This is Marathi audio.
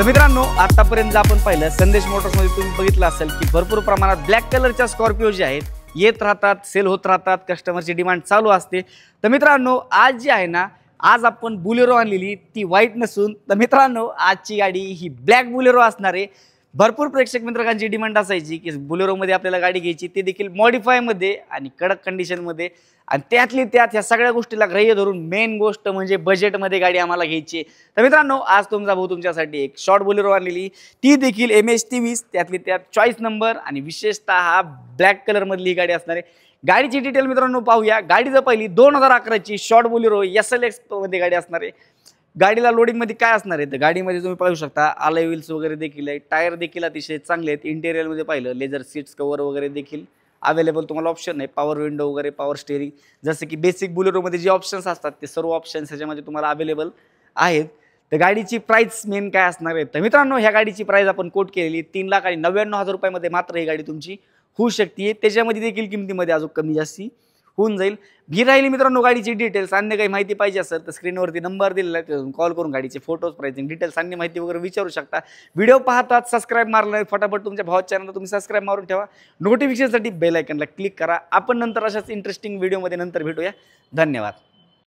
तर मित्रांनो, आतापर्यंत आपण पाहिलं संदेश मोटर्समध्ये तुम्ही बघितलं असेल की भरपूर प्रमाणात ब्लॅक कलरच्या स्कॉर्पिओ जे आहेत येत राहतात, सेल होत राहतात, कस्टमरची डिमांड चालू असते। तर मित्रांनो, आज जी आहे ना, आज आपण बुलेरो आणलेली ती व्हाईट नसून, तर मित्रांनो आजची गाडी ही ब्लॅक बुलेरो असणार आहे। भरपूर प्रेक्षक मित्रांची डिमांड असायची की बुलेरोमध्ये आपल्याला गाडी घ्यायची, ते देखील मॉडिफायमध्ये आणि कडक कंडिशनमध्ये, आणि त्यातली त्यात ह्या सगळ्या गोष्टीला ग्राह्य धरून मेन गोष्ट म्हणजे बजेटमध्ये गाडी आम्हाला घ्यायची। तर मित्रांनो, आज तुमचा भाऊ तुमच्यासाठी एक शॉर्ट बुलेरो आणलेली, ती देखील MH23, त्यातली त्यात चॉईस नंबर, आणि विशेषतः हा ब्लॅक कलरमधली ही गाडी असणार आहे। गाडीची डिटेल मित्रांनो पाहूया। गाडीचं पहिली 2011ची शॉर्ट बुलेरो SLX मध्ये गाडी असणार आहे। गाडीला लोडिंगमध्ये काय असणार आहे, तर गाडीमध्ये तुम्ही पाहू शकता अलॉय व्हील्स वगैरे देखील आहे, टायर देखील अतिशय चांगले आहेत। इंटेरियरमध्ये पाहिलं लेदर सीट्स कव्हर वगैरे देखील अवेलेबल तुम्हाला ऑप्शन आहे, पॉवर विंडो वगैरे, पॉवर स्टेअरिंग, जसं की बेसिक बुलेरोमध्ये जे ऑप्शन्स असतात ते सर्व ऑप्शन्स ह्याच्यामध्ये तुम्हाला अवेलेबल आहेत। तर गाडीची प्राइस मेन काय असणार आहे, तर मित्रांनो ह्या गाडीची प्राइस आपण कोट केलेली 3,99,000 रुपयामध्ये मात्र ही गाडी तुमची होऊ शकते। त्याच्यामध्ये देखील किमतीमध्ये अजून कमी जास्ती होऊन जाईल। ही राहिली मित्रांनो गाडीची डिटेल्स। अन्य काही माहिती पाहिजे असेल तर स्क्रीनवरती नंबर दिलेला आहे, त्यातून कॉल करून गाडीचे फोटोज, प्राइसिंग डिटेल्स, अन्य माहिती वगैरे विचारू शकता। व्हिडिओ पाहतात सबस्क्राईब मारलं फटाफट तुमच्या भावाच्या चॅनलला तुम्ही सबस्क्राईब मारून ठेवा। नोटिफिकेशनसाठी बेल आयकनला क्लिक करा। आपण नंतर अशाच इंटरेस्टिंग व्हिडिओमध्ये नंतर भेटूया। धन्यवाद।